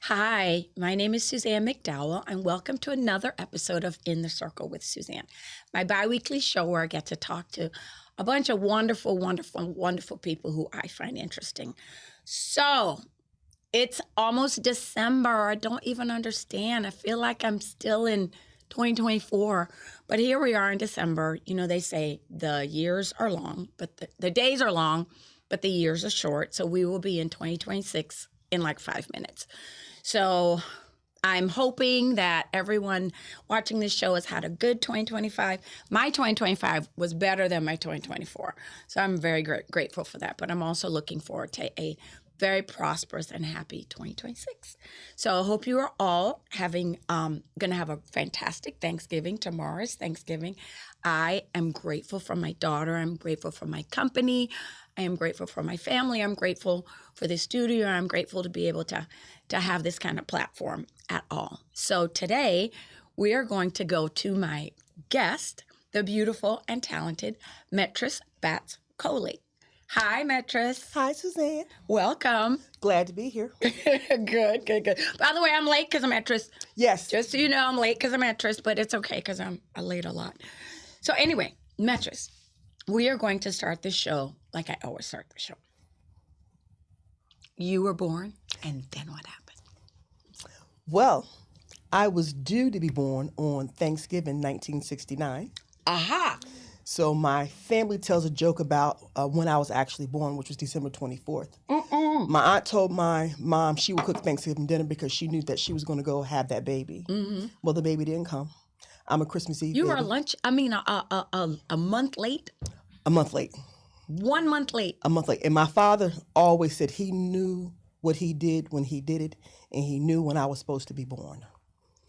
Hi, my name is Suzan McDowell, and welcome to another episode of In the Circle with Suzan, my biweekly show where I get to talk to a bunch of wonderful, wonderful, wonderful people who I find interesting. So, it's almost December. I don't even understand. I feel like I'm still in 2024, but here we are in December. You know, they say the years are long, but the days are long, but the years are short. So we will be in 2026 in like 5 minutes. So I'm hoping that everyone watching this show has had a good 2025. My 2025 was better than my 2024. So I'm very grateful for that. But I'm also looking forward to a very prosperous and happy 2026. So I hope you are all going to have a fantastic Thanksgiving. Tomorrow is Thanksgiving. I am grateful for my daughter. I'm grateful for my company. I am grateful for my family. I'm grateful for the studio. I'm grateful to be able to have this kind of platform at all. So today we are going to go to my guest, the beautiful and talented Metris Batts-Coley. Hi, Metris. Hi, Suzanne. Welcome. Glad to be here. Good. By the way, I'm late because I'm Metris. Yes. Just so you know, I'm late because I'm Metris, but it's okay because I'm late a lot. So anyway, Metris, we are going to start the show like I always start the show. You were born, and then what happened? Well, I was due to be born on Thanksgiving 1969. Aha! So my family tells a joke about when I was actually born, which was December 24th. My aunt told my mom she would cook Thanksgiving dinner because she knew that she was going to go have that baby. Mm-hmm. Well, the baby didn't come. I'm a Christmas Eve You baby. were a month late? A month late. 1 month late. A month late. And my father always said he knew what he did when he did it, and he knew when I was supposed to be born.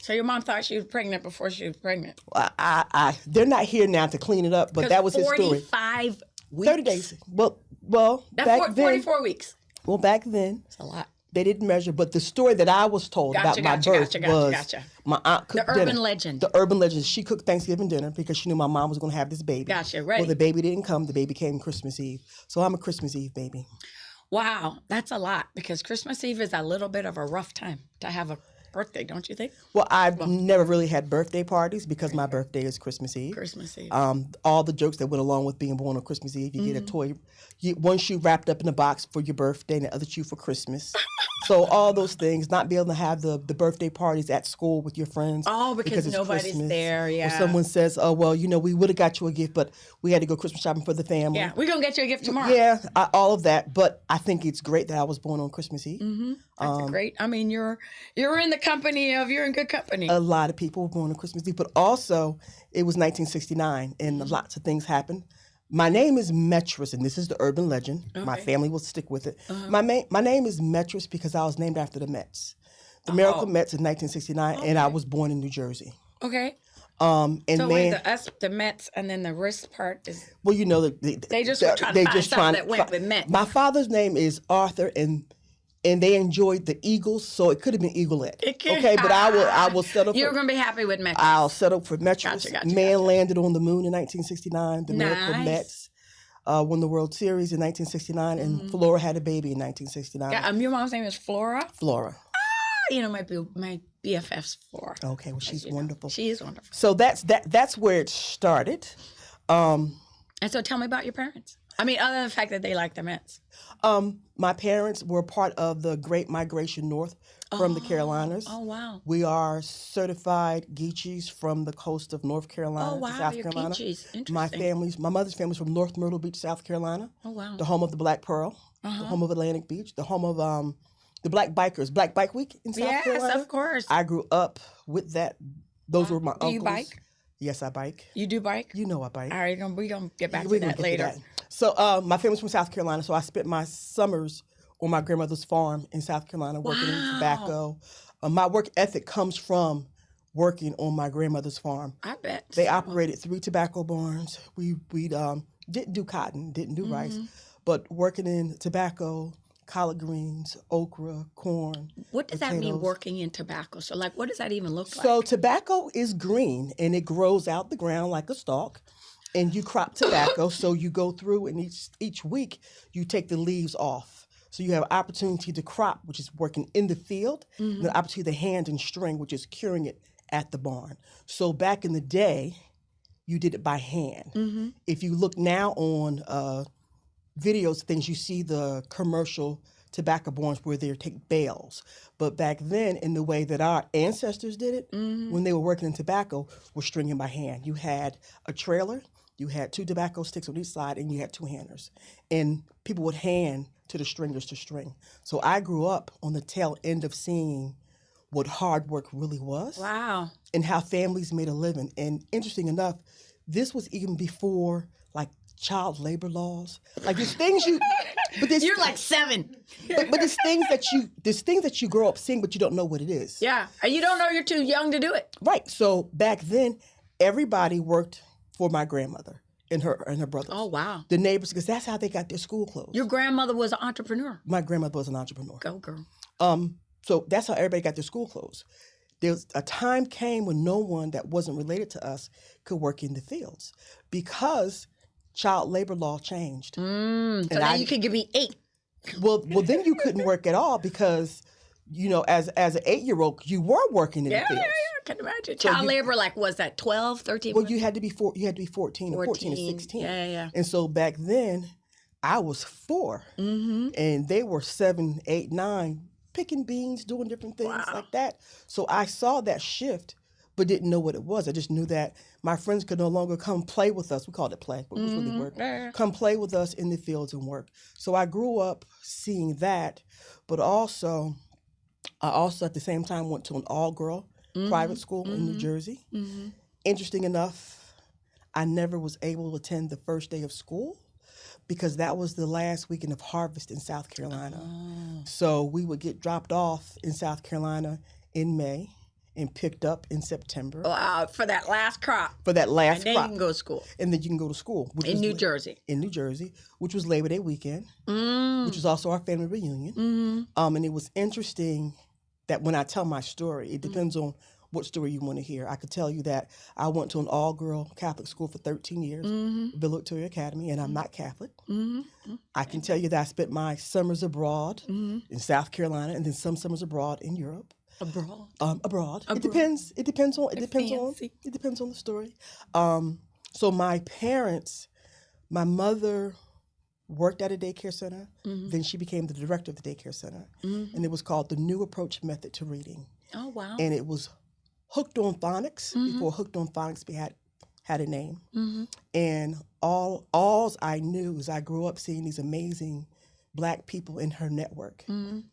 So your mom thought she was pregnant before she was pregnant? They're not here now to clean it up, but that was his story. 45 weeks? 30 days. Well, That's back then. 44 weeks. Well, back then. That's a lot. They didn't measure, but the story that I was told about my birth was my aunt cooked dinner. The urban legend. The urban legend. She cooked Thanksgiving dinner because she knew my mom was going to have this baby. Gotcha, right. Well, the baby didn't come. The baby came Christmas Eve. So I'm a Christmas Eve baby. Wow, that's a lot because Christmas Eve is a little bit of a rough time to have a birthday, don't you think? Well, I've never really had birthday parties because my birthday is Christmas Eve. Christmas Eve. All the jokes that went along with being born on Christmas Eve. You get a toy, one shoe wrapped up in a box for your birthday and the other shoe for Christmas. So all those things, not being able to have the birthday parties at school with your friends. Oh, because it's nobody's Christmas. there, yeah. Or someone says, oh, well, we would have got you a gift, but we had to go Christmas shopping for the family. Yeah, we're going to get you a gift tomorrow. Yeah, all of that. But I think it's great that I was born on Christmas Eve. Mm-hmm. That's great. I mean, you're in the company of, you're in good company. A lot of people were born on Christmas Eve, but also it was 1969 and lots of things happened. My name is Metris, and this is the urban legend. Okay. My family will stick with it. Uh-huh. My name is Metris because I was named after the Mets. The Miracle Mets in 1969, and I was born in New Jersey. Okay. And so wait, the Mets, and then the wrist part is... Well, they just were trying to find something that went with Mets. My father's name is Arthur, and they enjoyed the Eagles, so it could have been Eagleette. Okay, but I will settle for... You're going to be happy with Metris. I'll settle for Metris. Man landed on the moon in 1969. The Miracle Mets won the World Series in 1969, and Flora had a baby in 1969. Yeah, your mom's name is Flora? Flora. My BFF's Flora. Okay, well, she's wonderful. She is wonderful. So that's where it started. And so tell me about your parents. I mean, other than the fact that they like the Mets. My parents were part of the Great Migration North from the Carolinas. Oh, wow. We are certified Geechees from the coast of North Carolina to South Carolina. Geechees. Interesting. My mother's family's from North Myrtle Beach, South Carolina. Oh, wow. The home of the Black Pearl, the home of Atlantic Beach, the home of the Black Bikers, Black Bike Week in South Carolina. Yes, of course. I grew up with that. Those were my uncles. Do you bike? Yes, I bike. You do bike? You know I bike. All right, we're going to get back to that later. So my family's from South Carolina, so I spent my summers on my grandmother's farm in South Carolina working in tobacco. My work ethic comes from working on my grandmother's farm. I bet. They operated 3 tobacco barns. We didn't do cotton, didn't do rice, but working in tobacco, collard greens, okra, corn. What does that mean, working in tobacco? So, what does that even look like? So tobacco is green, and it grows out the ground like a stalk. And you crop tobacco, so you go through, and each week you take the leaves off. So you have opportunity to crop, which is working in the field, and the opportunity to hand and string, which is curing it at the barn. So back in the day, you did it by hand. If you look now on videos, things, you see the commercial tobacco barns where they take bales. But back then, in the way that our ancestors did it, when they were working in tobacco, was stringing by hand. You had a trailer, you had 2 tobacco sticks on each side, and you had 2 handers. And people would hand to the stringers to string. So I grew up on the tail end of seeing what hard work really was. Wow. And how families made a living. And interesting enough, this was even before like child labor laws. Like there's things you're like 7. but there's things that you grow up seeing, but you don't know what it is. Yeah, and you don't know you're too young to do it. Right. So back then, everybody worked for my grandmother and her brothers. Oh wow. The neighbors, because that's how they got their school clothes. Your grandmother was an entrepreneur. My grandmother was an entrepreneur. Go girl. So that's how everybody got their school clothes. There's a time came when no one that wasn't related to us could work in the fields because child labor law changed. So now you could give me 8. Well, then you couldn't work at all because, as an 8-year-old, you were working in the fields. Yeah, I can imagine. So Child labor, like, was that 12, 13? Well, you had to be 14 or 16. Yeah. And so back then, I was 4, and they were 7, 8, 9, picking beans, doing different things like that. So I saw that shift, but didn't know what it was. I just knew that my friends could no longer come play with us. We called it play, but it was really work. Come play with us in the fields and work. So I grew up seeing that, but I also at the same time went to an all-girl private school in New Jersey. Interesting enough, I never was able to attend the first day of school because that was the last weekend of harvest in South Carolina. So we would get dropped off in South Carolina in May and picked up in September. Wow, for that last crop. For that last and then crop. you can go to school. And then you can go to school. In New Jersey. In New Jersey, which was Labor Day weekend, which was also our family reunion. And it was interesting that when I tell my story, it depends on what story you want to hear. I could tell you that I went to an all-girl Catholic school for 13 years, Villa Victoria Academy, and I'm not Catholic. I can tell you that I spent my summers abroad in South Carolina and then some summers abroad in Europe. Abroad. It depends on the story. So my parents, my mother worked at a daycare center. Then she became the director of the daycare center, and it was called the New Approach Method to Reading. Oh wow! And it was Hooked on Phonics before Hooked on Phonics had a name. And all I knew is I grew up seeing these amazing Black people in her network.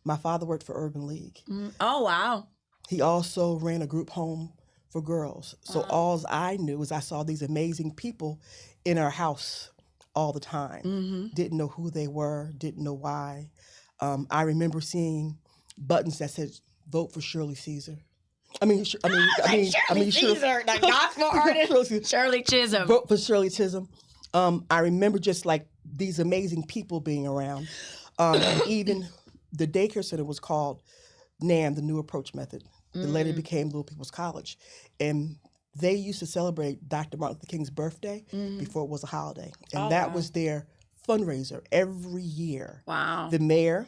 My father worked for Urban League. Oh wow! He also ran a group home for girls. So all I knew is I saw these amazing people in our house all the time. Didn't know who they were, didn't know why. I remember seeing buttons that said "Vote for Shirley Caesar." Shirley Caesar, the gospel artist, Shirley Chisholm. Vote for Shirley Chisholm. I remember just like these amazing people being around. Even the daycare center was called NAM, the New Approach Method. It later became Little People's College. And they used to celebrate Dr. Martin Luther King's birthday before it was a holiday. And that was their fundraiser every year. Wow. The mayor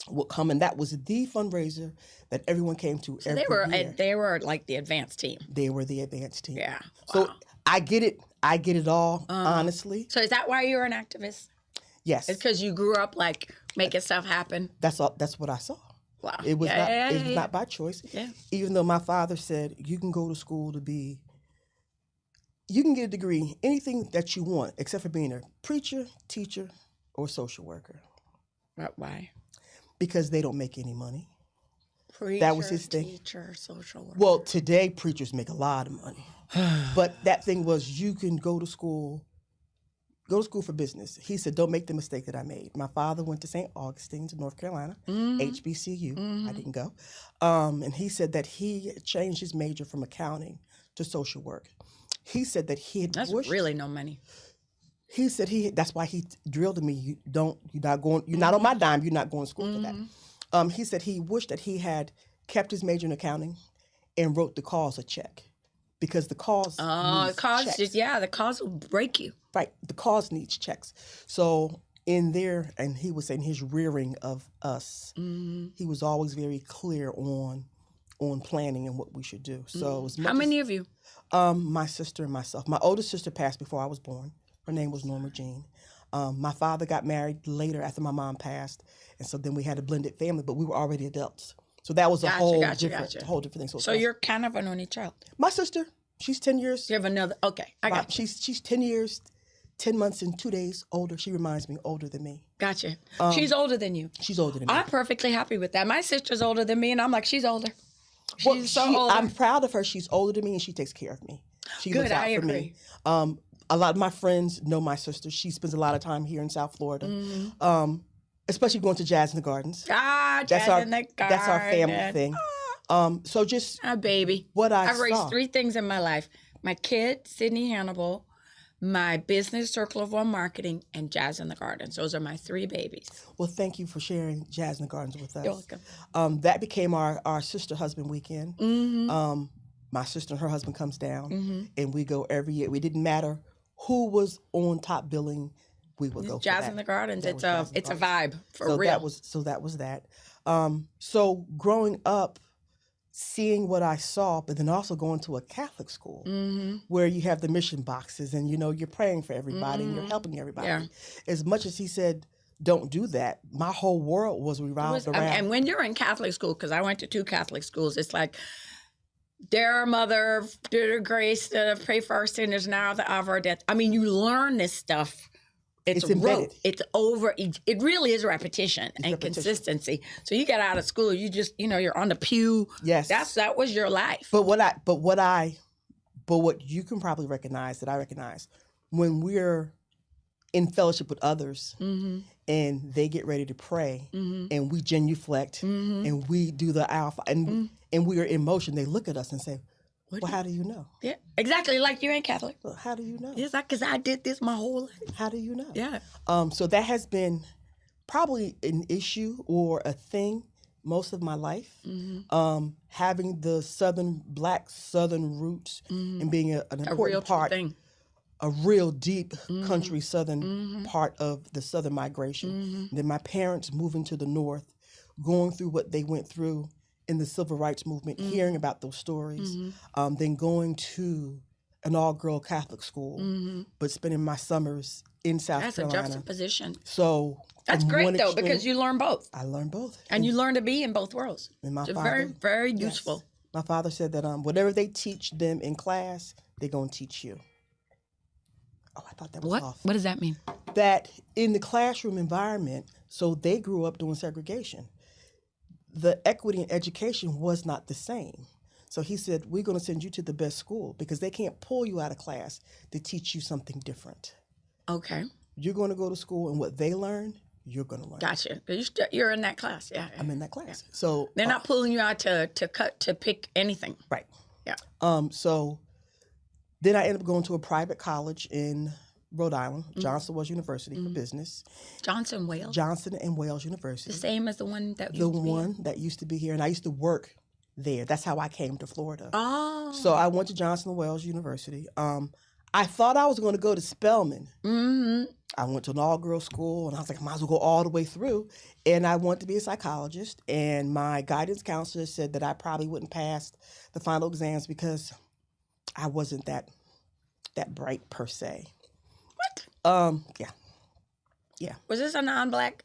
would come, and that was the fundraiser that everyone came to every year. They were like the advanced team. They were the advanced team. Yeah. Wow. So I get it all, honestly. So is that why you're an activist? Yes. It's because you grew up like making stuff happen. That's what I saw. Wow. It was not by choice. Yeah. Even though my father said you can go to school you can get a degree, anything that you want, except for being a preacher, teacher, or social worker. Why? Because they don't make any money. Preacher, that was his thing. Teacher, social worker. Well, today preachers make a lot of money. But that thing was you can go to school for business. He said, don't make the mistake that I made. My father went to St. Augustine's in North Carolina, HBCU. I didn't go. And he said that he changed his major from accounting to social work. He said that he had That's really no money. He said that's why he drilled at me, you're not on my dime, you're not going to school for that. He said he wished that he had kept his major in accounting and wrote the cause a check. Because the cause needs checks. The cause will break you. Right, the cause needs checks. So in there, and he was saying his rearing of us, he was always very clear on planning and what we should do. So as much How many of you? My sister and myself. My oldest sister passed before I was born. Her name was Norma Jean. My father got married later after my mom passed, and so then we had a blended family, but we were already adults. So that was a whole different thing. So you're kind of an only child. My sister, she's 10 years. You have another. Okay, I got you. She's 10 years, 10 months and 2 days older. She reminds me older than me. Gotcha. She's older than you. She's older than me. I'm perfectly happy with that. My sister's older than me, and I'm like, she's older. She's older. I'm proud of her. She's older than me, and she takes care of me. She looks out for me. A lot of my friends know my sister. She spends a lot of time here in South Florida, especially going to Jazz in the Gardens. Jazz in the Gardens. That's our family thing. So just baby. I've raised 3 things in my life: my kid, Sydney Hannibal, my business, Circle of One Marketing, and Jazz in the Gardens. Those are my 3 babies. Well, thank you for sharing Jazz in the Gardens with us. You're welcome. That became our sister-husband weekend. My sister and her husband comes down, and we go every year. It didn't matter who was on top billing, we would go. Jazz in the Gardens. It's a vibe for real. That was that. So growing up, seeing what I saw, but then also going to a Catholic school where you have the mission boxes and you're praying for everybody and you're helping everybody. Yeah. As much as he said, don't do that, my whole world was revolved around. And when you're in Catholic school, because I went to 2 Catholic schools, it's like, dear Mother, dear Grace, pray for our sinners now, the hour of our death. I mean, you learn this stuff. It's rote. It's over. It really is repetition and consistency. So you get out of school, you just, you're on the pew. Yes. That was your life. But what you can probably recognize, that I recognize, when we're in fellowship with others and they get ready to pray and we genuflect and we do the alpha and we are in motion, they look at us and say, well, how do you know? Yeah, exactly, like you ain't Catholic. Well, how do you know? It's like, because I did this my whole life. How do you know? Yeah. So that has been probably an issue or a thing most of my life. Having the Black Southern roots and being an important part, a real deep country Southern part of the Southern migration. Then my parents moving to the North, going through what they went through in the Civil Rights Movement, hearing about those stories, then going to an all-girl Catholic school, but spending my summers in South Carolina. That's a juxtaposition. So that's great, though, because you learn both. I learned both. And you learn to be in both worlds. And my father, very, very useful. Yes. My father said that whatever they teach them in class, they're going to teach you. Oh, I thought that was off. What does that mean? That in the classroom environment, so they grew up doing segregation. The equity in education was not the same. So he said, we're going to send you to the best school because they can't pull you out of class to teach you something different. Okay. You're going to go to school, and what they learn, you're going to learn. Gotcha. You're in that class. Yeah. I'm in that class. Yeah. So they're not pulling you out to pick anything. Right. Yeah. So then I ended up going to a private college in Rhode Island, Johnson Wales University for business. Johnson and Wales University. The same as the one that used to be here, and I used to work there. That's how I came to Florida. Oh. So I went to Johnson and Wales University. I thought I was going to go to Spelman. I went to an all-girls school, and I was like, I might as well go all the way through. And I wanted to be a psychologist, and my guidance counselor said that I probably wouldn't pass the final exams because I wasn't that bright per se. What? Yeah. Was this a non-Black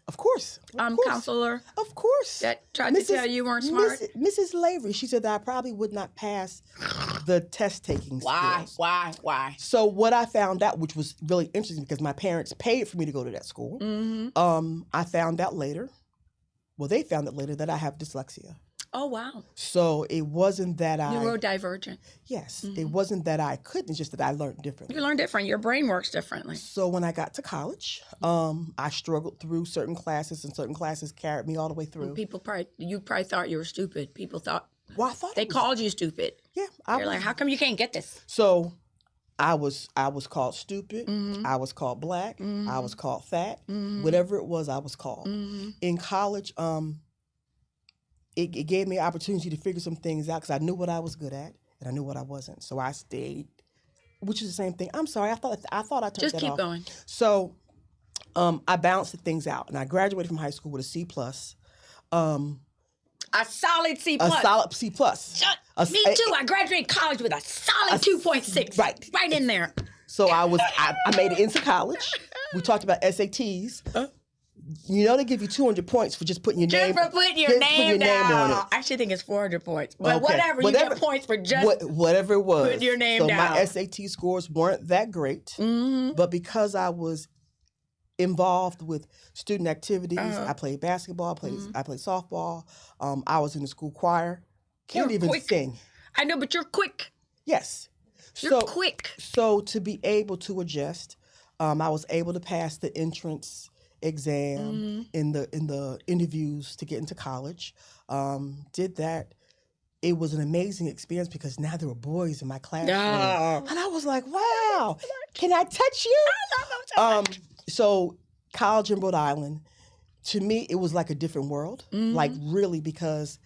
Of course. Counselor? Of course. That tried to tell you weren't smart? Mrs. Lavery, she said that I probably would not pass the test-taking skills. Why? So what I found out, which was really interesting because my parents paid for me to go to that school, I found out later, they found out later that I have dyslexia. Oh, wow. So it wasn't that neurodivergent. Yes. It wasn't that I couldn't, it's just that I learned differently. You learn different. Your brain works differently. So when I got to college, I struggled through certain classes, and certain classes carried me all the way through. You probably thought you were stupid. People thought, I thought they called you stupid. Yeah. They're like, how come you can't get this? So I was called stupid. I was called black. I was called fat. Whatever it was, I was called. In college, it gave me an opportunity to figure some things out because I knew what I was good at and I knew what I wasn't. So I stayed, which is the same thing. I'm sorry, I thought I turned that off. Just keep going. So I balanced things out, and I graduated from high school with a C plus. A solid C plus. A solid C plus. Me too. I graduated college with a solid 2.6. Right in there. So I made it into college. We talked about SATs. You know they give you 200 points for just putting your name. Just for putting your name down. On it. I actually think it's 400 points. But whatever, you get points for just whatever it was. Putting your name down. So my SAT scores weren't that great, but because I was involved with student activities, I played basketball, I played softball. I was in the school choir. Can't even sing. I know, but you're quick. Yes. You're quick. So to be able to adjust, I was able to pass the entrance exam in the interviews to get into college. Did that. It was an amazing experience because now there were boys in my classroom, and I was like, "Wow, can I touch you?" So college in Rhode Island, to me, it was like a different world. Like really, because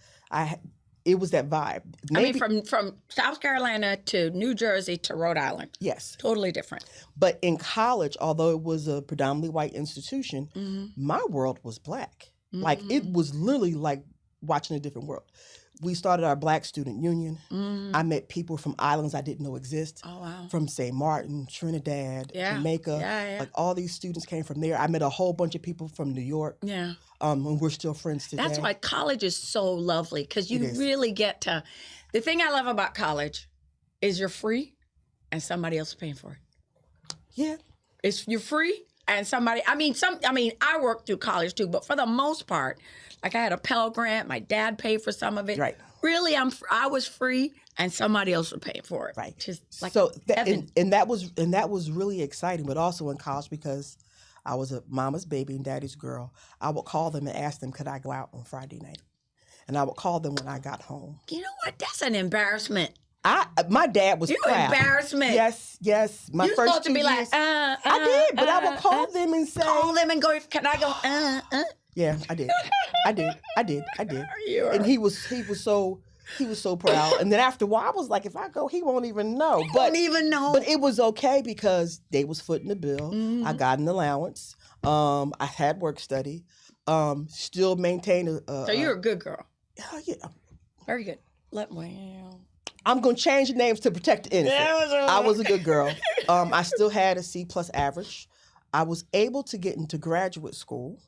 it was that vibe. Maybe, I mean, from South Carolina to New Jersey to Rhode Island. Yes. Totally different. But in college, although it was a predominantly white institution, my world was black. Like it was literally like watching a different world. We started our Black Student Union. I met people from islands I didn't know exist. Oh, wow. From St. Martin, Trinidad, Jamaica. Like all these students came from there. I met a whole bunch of people from New York. Yeah. And we're still friends today. That's why college is so lovely because you really get to. The thing I love about college is you're free and somebody else is paying for it. Yeah. You're free and somebody. I worked through college too, but for the most part, like I had a Pell Grant. My dad paid for some of it. Right. Really, I was free, and somebody else was paying for it. Right. Just like and that was really exciting, but also in college because I was a mama's baby and daddy's girl. I would call them and ask them, could I go out on Friday night? And I would call them when I got home. You know what? That's an embarrassment. My dad was proud. Embarrassment. Yes. My You're first supposed to be years, like, I did, but I would call them and say. Call them and go, can I go, Yeah, I did. And he was so proud. And then after a while, I was like, if I go, he won't even know. Won't even know. But it was okay because they was footing the bill. I got an allowance. I had work study. Still maintained So you're a good girl. Yeah. Very good. I'm going to change the names to protect the innocent. I was a good girl. I still had a C+ average. I was able to get into graduate school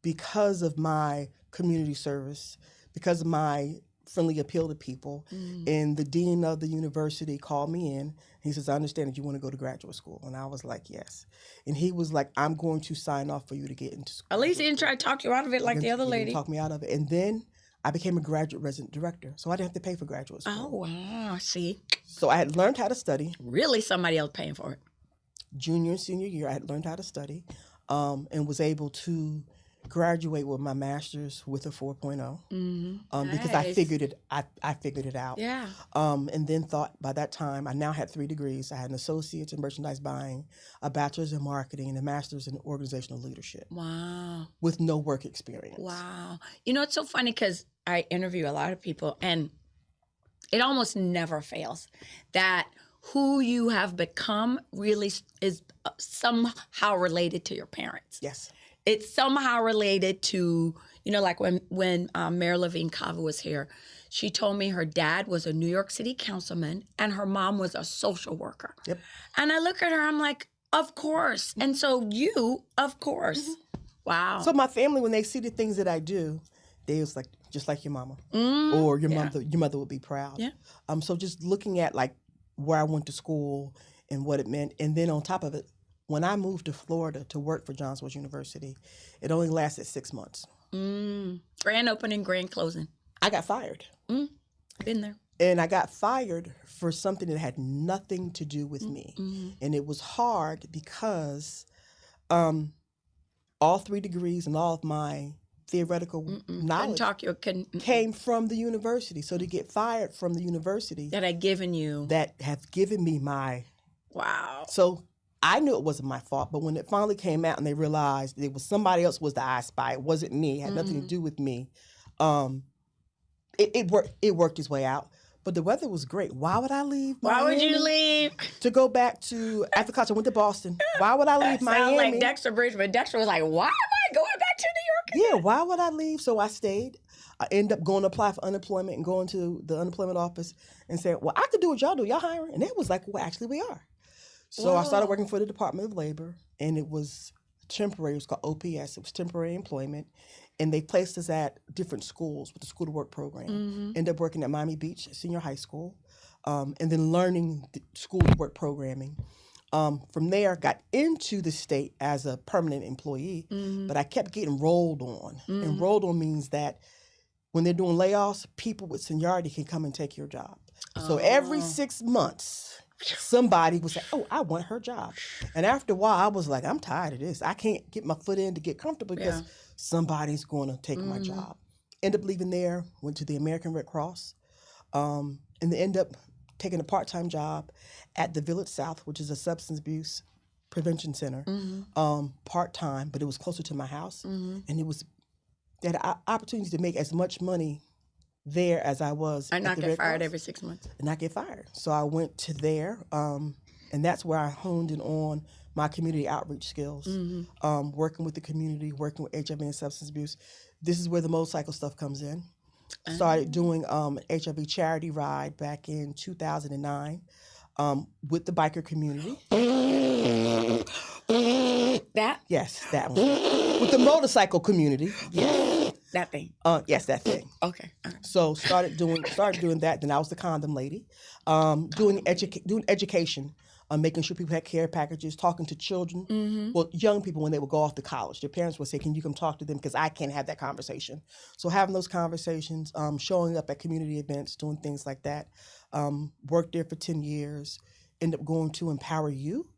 because of my community service, because of my friendly appeal to people. And the dean of the university called me in. He says, I understand that you want to go to graduate school. And I was like, yes. And he was like, I'm going to sign off for you to get into school. At least he didn't try to talk you out of it like the other lady. He didn't talk me out of it. And then I became a graduate resident director. So I didn't have to pay for graduate school. Oh, wow. See? So I had learned how to study. Really somebody else paying for it. Junior and senior year, I had learned how to study and was able to graduate with my master's with a 4.0 because I figured it out. Yeah. And then thought by that time I now had 3 degrees. I had an associate's in merchandise buying, a bachelor's in marketing, and a master's in organizational leadership. Wow. With no work experience. Wow. You know, it's so funny because I interview a lot of people and it almost never fails that who you have become really is somehow related to your parents. Yes. It's somehow related to, you know, like when Mayor Levine Cava was here, she told me her dad was a New York City councilman and her mom was a social worker. Yep. And I look at her, I'm like, of course. And so you, of course. Wow. So my family, when they see the things that I do, they was like, just like your mama. Or your mother would be proud. Yeah. So just looking at like where I went to school and what it meant. And then on top of it, when I moved to Florida to work for Johns Hopkins University, it only lasted 6 months. Grand opening, grand closing. I got fired. Been there. And I got fired for something that had nothing to do with me. And it was hard because all 3 degrees and all of my theoretical knowledge came from the university. So to get fired from the university that have given me my wow. So I knew it wasn't my fault, but when it finally came out and they realized it was somebody else was the I Spy, it wasn't me, it had nothing to do with me. It worked its way out. but the weather was great. Why would I leave Why Miami would you leave? to go back to, after college, I went to Boston. Why would I leave Miami? Sounds like Dexter Bridgman. Dexter was like, why am I going back to New York? Yeah, why would I leave? So I stayed. I ended up going to apply for unemployment and going to the unemployment office and saying, well, I could do what y'all do. Y'all hiring? And it was like, well, actually, we are. So I started working for the Department of Labor, and it was temporary. It was called OPS. It was temporary employment. And they placed us at different schools with the School to Work program. Ended up working at Miami Beach Senior High School, and then learning the School to Work programming. From there, got into the state as a permanent employee, but I kept getting rolled on. And rolled on means that when they're doing layoffs, people with seniority can come and take your job. So every 6 months, somebody would say, oh, I want her job. And after a while, I was like, I'm tired of this. I can't get my foot in to get comfortable because somebody's going to take my job. Ended up leaving there, went to the American Red Cross, and then ended up taking a part-time job at the Village South, which is a substance abuse prevention center, part-time, but it was closer to my house. And it was, they had opportunities to make as much money there as I was And at not the get Red fired Cross. every 6 months. And not get fired. So I went to there, and that's where I honed in on my community outreach skills, working with the community, working with HIV and substance abuse. This is where the motorcycle stuff comes in. Started doing an HIV charity ride back in 2009 with the biker community. That? Yes, that one. With the motorcycle community. Yes. That thing. Yes, that thing. Okay. All right. So started doing that. Then I was the condom lady, doing education, making sure people had care packages, talking to children, well, young people when they would go off to college. Their parents would say, "Can you come talk to them?" Because I can't have that conversation. So having those conversations, showing up at community events, doing things like that. Worked there for 10 years. Ended up going to Empower You,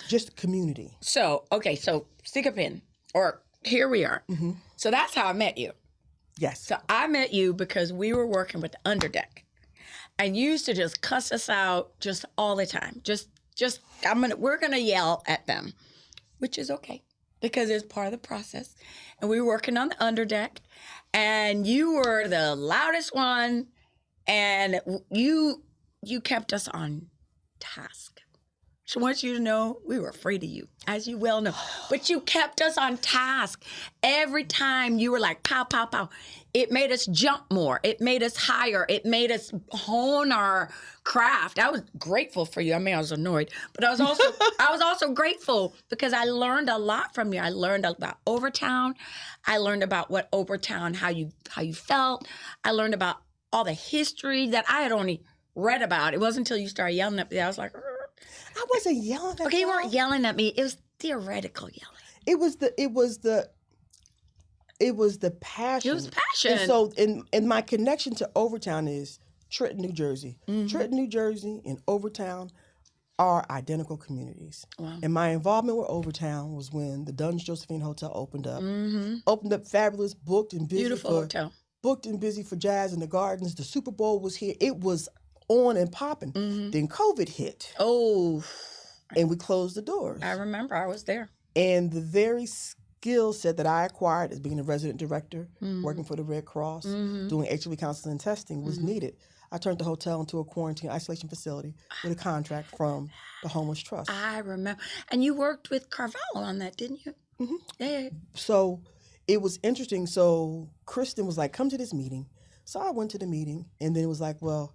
just community. So stick a pin, or here we are. So that's how I met you. Yes. So I met you because we were working with the Underdeck, and you used to just cuss us out just all the time. We're gonna yell at them, which is okay because it's part of the process. And we were working on the Underdeck, and you were the loudest one, and you kept us on task. So I want you to know we were afraid of you, as you well know. But you kept us on task. Every time you were like, pow, pow, pow. It made us jump more. It made us higher. It made us hone our craft. I was grateful for you. I mean, I was annoyed. But I was also grateful because I learned a lot from you. I learned about Overtown. I learned about what Overtown, how you felt. I learned about all the history that I had only read about. It wasn't until you started yelling at me. I was like, I wasn't yelling at okay, you y'all. weren't yelling at me. It was theoretical yelling. It was the passion. It was passion. And so, in my connection to Overtown is Trenton, New Jersey. Trenton, New Jersey, and Overtown are identical communities. Wow. And my involvement with Overtown was when the Duns Josephine Hotel opened up. Opened up fabulous, booked and busy. Beautiful hotel. Booked and busy for jazz in the gardens. The Super Bowl was here. It was on and popping. Then COVID hit. Oh. And we closed the doors. I remember. I was there. And the very skill set that I acquired as being a resident director, working for the Red Cross, doing HIV counseling and testing was needed. I turned the hotel into a quarantine isolation facility with a contract from the Homeless Trust. I remember. And you worked with Carvalho on that, didn't you? Yeah. So it was interesting. So Kristen was like, come to this meeting. So I went to the meeting, and then it was like, well,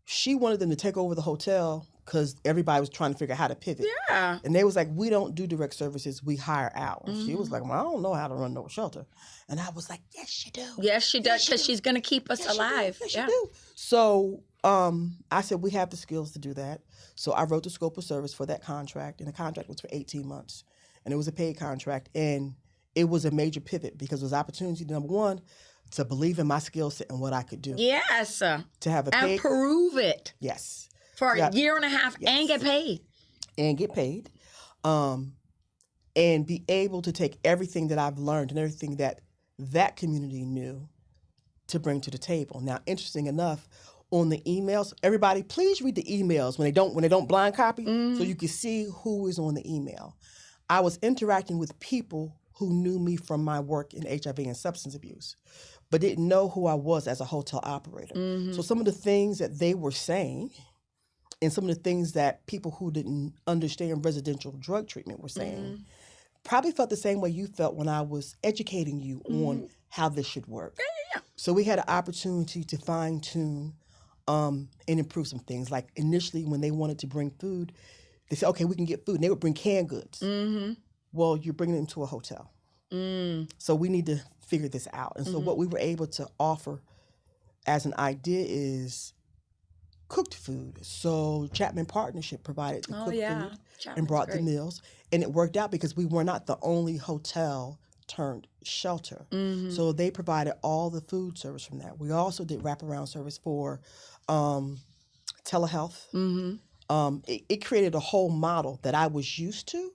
she wanted them to take over the hotel because everybody was trying to figure out how to pivot. Yeah. And they was like, we don't do direct services, we hire out. And she was like, well, I don't know how to run no shelter. And I was like, yes, you do. Yes, she does, because she's going to keep us alive. Yes, you do. So I said, we have the skills to do that. So I wrote the scope of service for that contract, and the contract was for 18 months. And it was a paid contract. And it was a major pivot because it was opportunity, number one, to believe in my skill set and what I could do. Yes. To have a paid. And prove it. Yes. For a year and a half and get paid. And get paid. And be able to take everything that I've learned and everything that community knew to bring to the table. Now, interesting enough, on the emails, everybody, please read the emails when they don't blind copy, so you can see who is on the email. I was interacting with people who knew me from my work in HIV and substance abuse. but didn't know who I was as a hotel operator. So some of the things that they were saying and some of the things that people who didn't understand residential drug treatment were saying probably felt the same way you felt when I was educating you on how this should work. Yeah. So we had an opportunity to fine tune and improve some things. Like initially when they wanted to bring food, they said, okay, we can get food. And they would bring canned goods. Well, you're bringing them to a hotel. So we need to figure this out. And so what we were able to offer as an idea is cooked food. So Chapman Partnership provided the cooked food and brought the meals. And it worked out because we were not the only hotel turned shelter. So they provided all the food service from that. We also did wraparound service for telehealth. It created a whole model that I was used to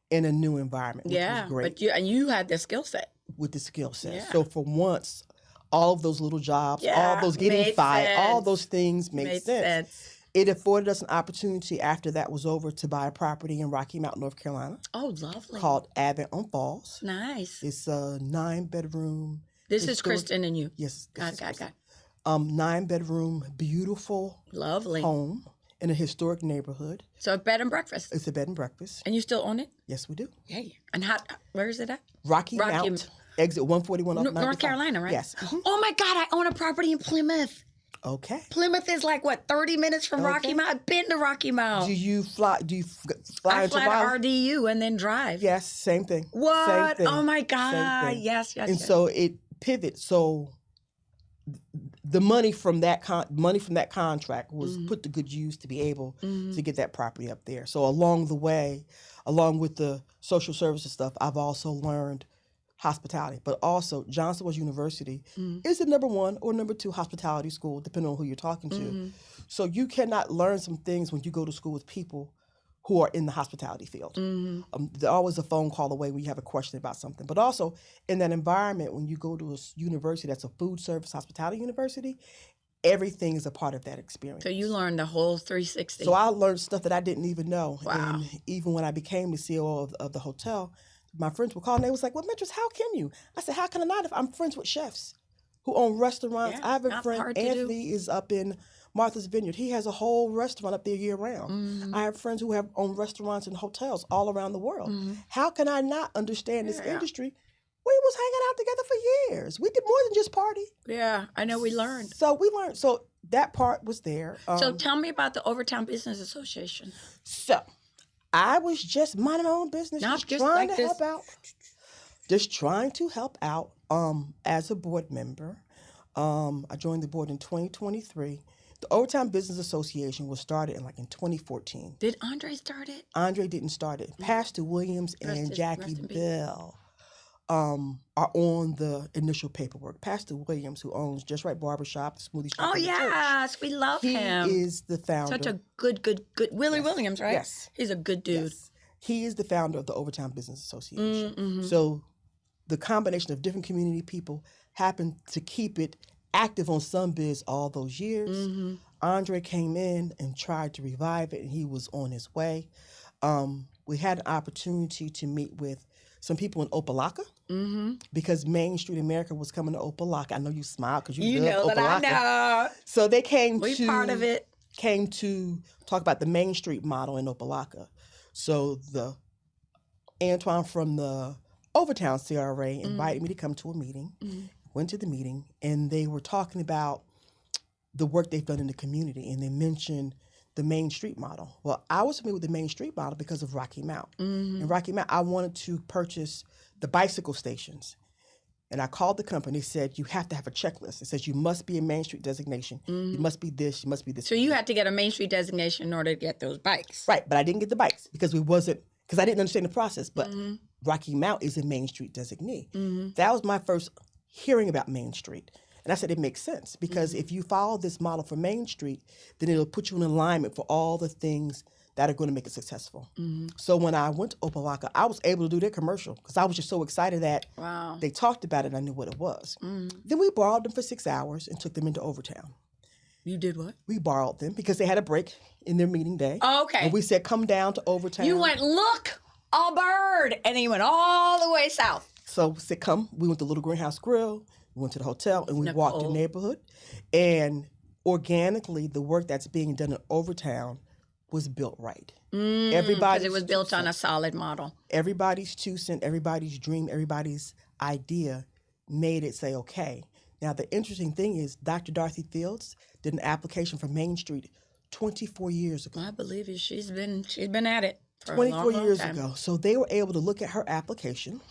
in a new environment, which was great. But you had the skill set. With the skill set. Yeah. So for once, all of those little jobs, all those getting fired, all those things made sense. It afforded us an opportunity after that was over to buy a property in Rocky Mount, North Carolina. Oh, lovely. Called Advent on Falls. Nice. It's a 9-bedroom. This is Kristen and you. Yes. Got. 9-bedroom, beautiful lovely home in a historic neighborhood. So a bed and breakfast. It's a bed and breakfast. And you still own it? Yes, we do. Yeah. And where is it at? Rocky Mount, exit 141 off 95. North Carolina, right? Yes. Oh my God, I own a property in Plymouth. Okay. Plymouth is like, what, 30 minutes from Rocky Mount? I've been to Rocky Mount. Do you fly I into fly to RDU and then drive. Yes, same thing. What? Same thing. Oh my God. Yes. And so it pivots. So the money from that contract was put to good use to be able to get that property up there. So along the way, along with the social services stuff, I've also learned hospitality. But also, Johnson Wales University is the #1 or #2 hospitality school, depending on who you're talking to. So you cannot learn some things when you go to school with people who are in the hospitality field. There's always a phone call away when you have a question about something. But also, in that environment, when you go to a university that's a food service hospitality university, everything is a part of that experience. So you learned the whole 360. So I learned stuff that I didn't even know. Wow. And even when I became the CEO of the hotel, my friends were calling. They was like, well, Metris, how can you? I said, how can I not if I'm friends with chefs who own restaurants? Yeah, I have a not friend, hard to Anthony, is up in Martha's Vineyard. He has a whole restaurant up there year round. I have friends who have owned restaurants and hotels all around the world. How can I not understand this industry? We was hanging out together for years. We did more than just party. Yeah, I know we learned. So we learned. So that part was there. So tell me about the Overtown Business Association. So I was just minding my own business, just trying to help out. Just trying to help out as a board member. I joined the board in 2023. The Overtown Business Association was started in 2014. Did Andre start it? Andre didn't start it. Pastor Williams and Jackie Bell are on the initial paperwork. Pastor Williams, who owns Just Right Barbershop, the smoothie shop. Oh, yes. We love him. He is the founder. Such a good. Willie Williams, right? Yes. He's a good dude. Yes. He is the founder of the Overtown Business Association. So the combination of different community people happened to keep it active on SunBiz all those years. Andre came in and tried to revive it, and he was on his way. We had an opportunity to meet with some people in Opelika because Main Street America was coming to Opelika. I know you smile because you love know Opelika. that I know. So they came part of it. Came to talk about the Main Street model in Opelika. So the Antoine from the Overtown CRA invited me to come to a meeting. Went to the meeting, and they were talking about the work they've done in the community, and they mentioned the Main Street model. Well, I was familiar with the Main Street model because of Rocky Mount. In Rocky Mount, I wanted to purchase the bicycle stations. And I called the company. They said, you have to have a checklist. It says you must be a Main Street designation. You must be this, you must be this. So you had to get a Main Street designation in order to get those bikes. Right, but I didn't get the bikes because I didn't understand the process. But Rocky Mount is a Main Street designee. That was my first hearing about Main Street. And I said, it makes sense because if you follow this model for Main Street, then it'll put you in alignment for all the things that are going to make it successful. So when I went to Opelika, I was able to do their commercial because I was just so excited that they talked about it and I knew what it was. Then we borrowed them for 6 hours and took them into Overtown. You did what? We borrowed them because they had a break in their meeting day. Oh, okay. And we said, come down to Overtown. You went, look, a bird. And then you went all the way south. So we said, come. We went to Little Greenhouse Grill. We went to the hotel and we Nicole. walked the neighborhood. And organically, the work that's being done in Overtown was built right. Because it was built on a solid model. Everybody's 2 cents, everybody's dream, everybody's idea made it say, okay. Now, the interesting thing is Dr. Dorothy Fields did an application for Main Street 24 years ago. I believe you. She's been at it for 24 a long years time. ago. So they were able to look at her application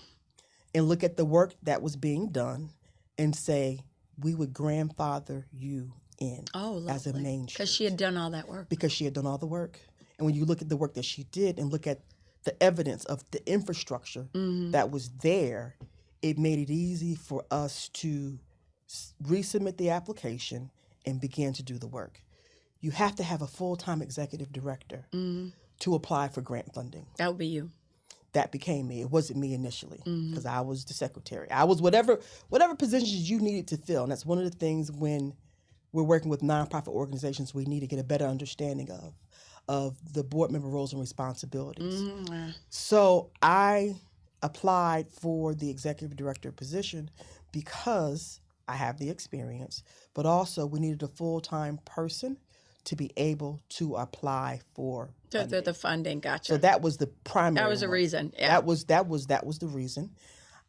and look at the work that was being done and say, we would grandfather you in as a Main Street. Because she had done all that work. Because she had done all the work. And when you look at the work that she did and look at the evidence of the infrastructure that was there, it made it easy for us to resubmit the application and begin to do the work. You have to have a full-time executive director to apply for grant funding. That would be you. That became me. It wasn't me initially because I was the secretary. I was whatever positions you needed to fill. And that's one of the things when we're working with nonprofit organizations we need to get a better understanding of the board member roles and responsibilities. So I applied for the executive director position because I have the experience, but also we needed a full-time person to be able to apply for funding. The funding, gotcha. So that was the primary. That was the reason. Yeah. That was the reason.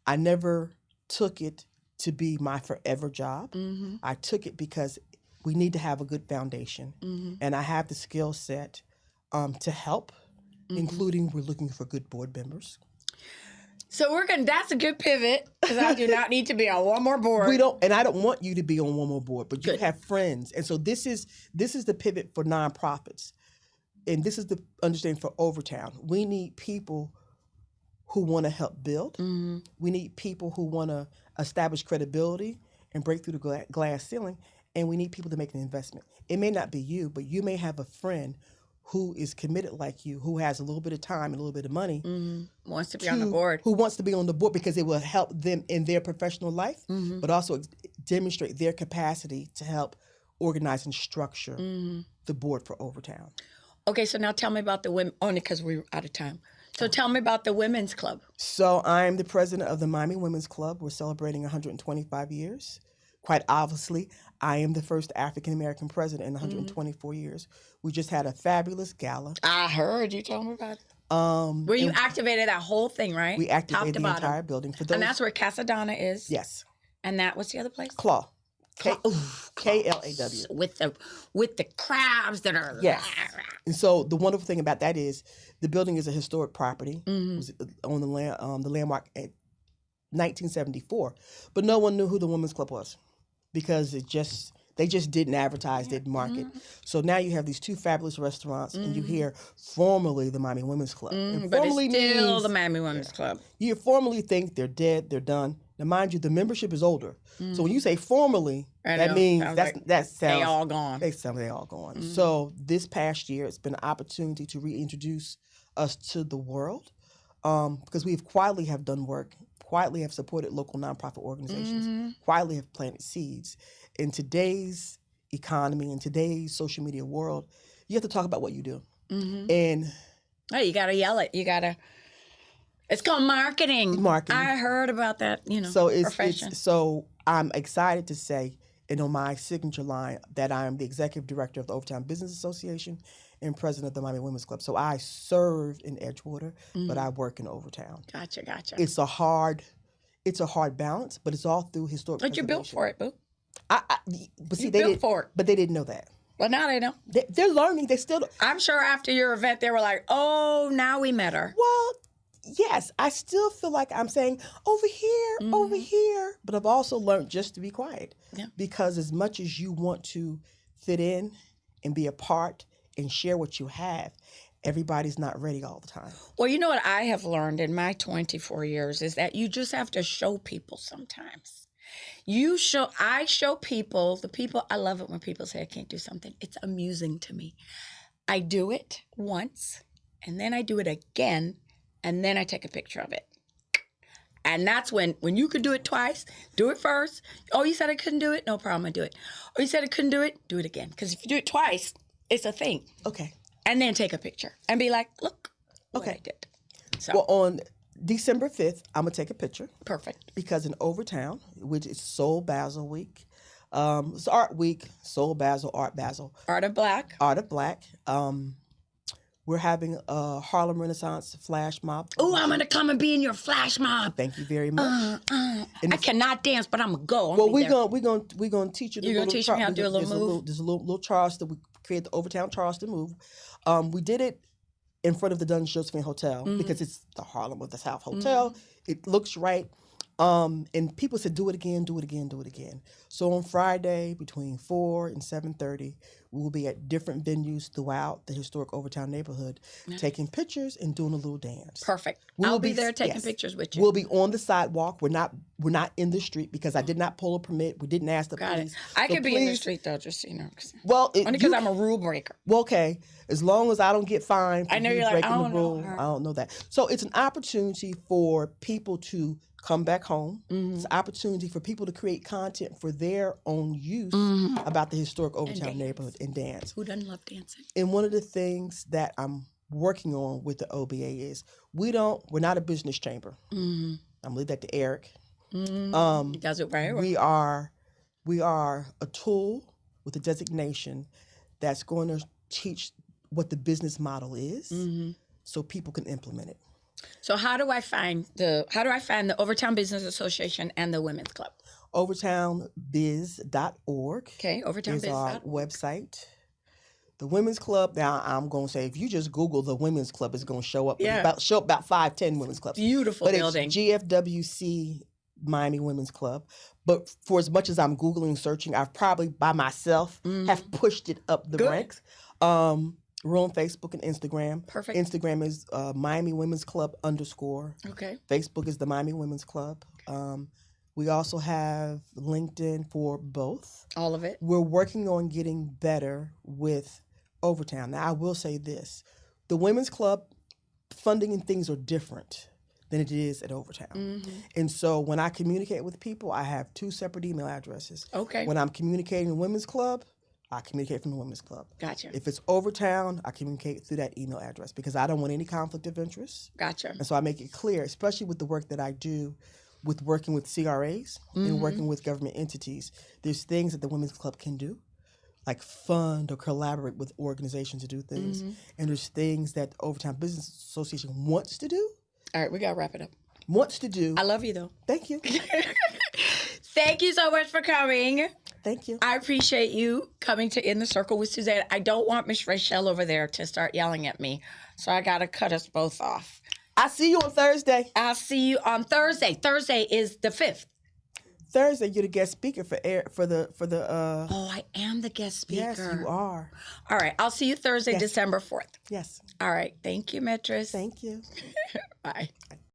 I never took it to be my forever job. I took it because we need to have a good foundation, and I have the skill set to help, including we're looking for good board members. So that's a good pivot because I do not need to be on one more board. And I don't want you to be on one more board, but you have friends. And so this is the pivot for nonprofits. And this is the understanding for Overtown. We need people who want to help build. We need people who want to establish credibility and break through the glass ceiling. And we need people to make an investment. It may not be you, but you may have a friend who is committed like you, who has a little bit of time and a little bit of money. Wants to be on the board. Who wants to be on the board because it will help them in their professional life, but also demonstrate their capacity to help organize and structure the board for Overtown. Okay, so now tell me about the women, only because we're out of time. So tell me about the Women's Club. So I'm the president of the Miami Women's Club. We're celebrating 125 years. Quite obviously, I am the first African-American president in 124 years. We just had a fabulous gala. I heard you told me about it. Where you activated that whole thing, right? We activated the bottom. entire building. For those, and that's where Casadonna is? Yes. And that, what's the other place? Claw. K-L-A-W. With the crabs that are... Yes. And so the wonderful thing about that is the building is a historic property. It was on the landmark at 1974. But no one knew who the Women's Club was because they just didn't advertise, didn't market. So now you have these two fabulous restaurants, and you hear formerly the Miami Women's Club. And but it's formally still means, the Miami Women's Club. You formally think they're dead, they're done. Now, mind you, the membership is older. So when you say formally, that means that sounds they all gone. They all gone. So this past year, it's been an opportunity to reintroduce us to the world because we've quietly have done work, quietly have supported local nonprofit organizations, quietly have planted seeds. In today's economy, in today's social media world, you have to talk about what you do. And hey, you got to yell it. You got to... It's called marketing. I heard about that, profession. So I'm excited to say, and on my signature line, that I am the executive director of the Overtown Business Association and president of the Miami Women's Club. So I serve in Edgewater, but I work in Overtown. Gotcha. It's a hard balance, but it's all through historic. But you built for it, boo. But see, they built for it. But they didn't know that. Well, now they know. They're learning. They still. I'm sure after your event, they were like, "Oh, now we met her." Well, yes, I still feel like I'm saying over here, but I've also learned just to be quiet. Yeah. Because as much as you want to fit in and be a part and share what you have, everybody's not ready all the time. Well, you know what I have learned in my 24 years is that you just have to show people sometimes. I show people, the people, I love it when people say I can't do something. It's amusing to me. I do it once, and then I do it again, and then I take a picture of it. And that's when you could do it twice, do it first. Oh, you said I couldn't do it? No problem, I do it. Oh, you said I couldn't do it? Do it again. Because if you do it twice, it's a thing. Okay. And then take a picture and be like, look what I did. So. Well, on December 5th, I'm going to take a picture. Perfect. Because in Overtown, which is Soul Basel Week, it's Art Week, Soul Basel, Art Basel. Art of Black. Art of Black. We're having a Harlem Renaissance flash mob. Oh, I'm going to come and be in your flash mob. Thank you very much. I cannot dance, but I'm going to go. Well, we're gonna teach you. You're going to teach me how to do a little move? There's a little Charleston. We create the Overtown Charleston move. We did it in front of the Duns Josephine Hotel because it's the Harlem of the South Hotel. It looks right. And people said, do it again, do it again, do it again. So on Friday between 4 and 7:30, we will be at different venues throughout the historic Overtown neighborhood, taking pictures and doing a little dance. Perfect. I'll be there taking pictures with you. We'll be on the sidewalk. We're not in the street because I did not pull a permit. We didn't ask the police. I could be in the street though, just so you know. Well, only because I'm a rule breaker. Well, okay, as long as I don't get fined for I know you're like, breaking the rule, I don't know that. So it's an opportunity for people to come back home. It's an opportunity for people to create content for their own use about the historic Overtown neighborhood and dance. Who doesn't love dancing? And one of the things that I'm working on with the OBA is we're not a business chamber. I'm gonna leave that to Eric. He does it right. We are a tool with a designation that's going to teach what the business model is so people can implement it. So how do I find the Overtown Business Association and the Women's Club? Overtownbiz.org. Okay, overtownbiz.org is our website. The Women's Club, now I'm going to say, if you just Google the Women's Club, it's going to show up. Yeah. Show up about 5-10 women's clubs. Beautiful building. It's GFWC Miami Women's Club. But for as much as I'm Googling, searching, I've probably by myself have pushed it up the ranks. We're on Facebook and Instagram. Perfect. Instagram is Miami Women's Club _ Okay. Facebook is the Miami Women's Club. We also have LinkedIn for both. All of it. We're working on getting better with Overtown. Now, I will say this. The Women's Club funding and things are different than it is at Overtown. And so when I communicate with people, I have 2 separate email addresses. Okay. When I'm communicating the Women's Club, I communicate from the Women's Club. Gotcha. If it's Overtown, I communicate through that email address because I don't want any conflict of interest. Gotcha. And so I make it clear, especially with the work that I do with working with CRAs and working with government entities. There's things that the Women's Club can do, like fund or collaborate with organizations to do things. And there's things that the Overtown Business Association wants to do. All right, we got to wrap it up. Wants to do. I love you, though. Thank you. Thank you so much for coming. Thank you. I appreciate you coming to In the Circle with Suzanne. I don't want Miss Rachel over there to start yelling at me, so I got to cut us both off. I'll see you on Thursday. I'll see you on Thursday. Thursday is the 5th. Thursday, you're the guest speaker for the. Oh, I am the guest speaker. Yes, you are. All right, I'll see you Thursday, December 4th. Yes. All right, thank you, Metris. Thank you. Bye.